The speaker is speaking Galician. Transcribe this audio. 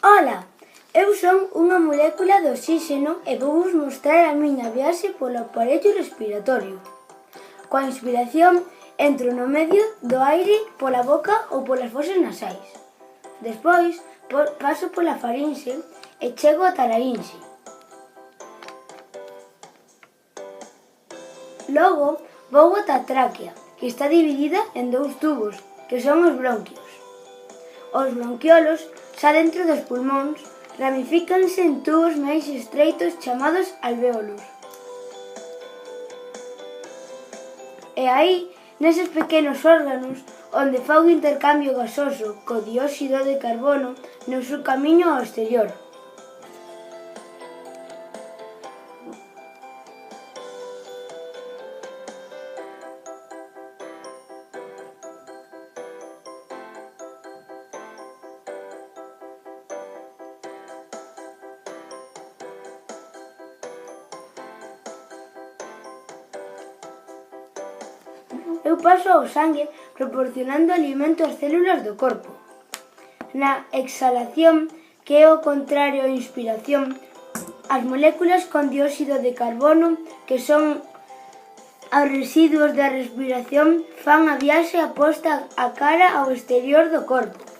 Ola, eu son unha molécula de oxíxeno e vou vos mostrar a miña viaxe polo aparello respiratorio. Coa inspiración entro no medio do aire pola boca ou polas fosas nasais. Despois paso pola farinxe e chego ata a larinxe. Logo vou ata a tráquea, que está dividida en dous tubos, que son os bronquios. Os bronquiolos, xa dentro dos pulmóns, ramifícanse en tubos máis estreitos chamados alvéolos. E aí, neses pequenos órganos, onde fai o intercambio gasoso co dióxido de carbono no seu camiño ao exterior. Eu paso ao sangue proporcionando alimento ás células do corpo. Na exhalación, que é o contrario á inspiración, as moléculas con dióxido de carbono, que son os residuos da respiración, fan a viaxe aposta a cara ao exterior do corpo.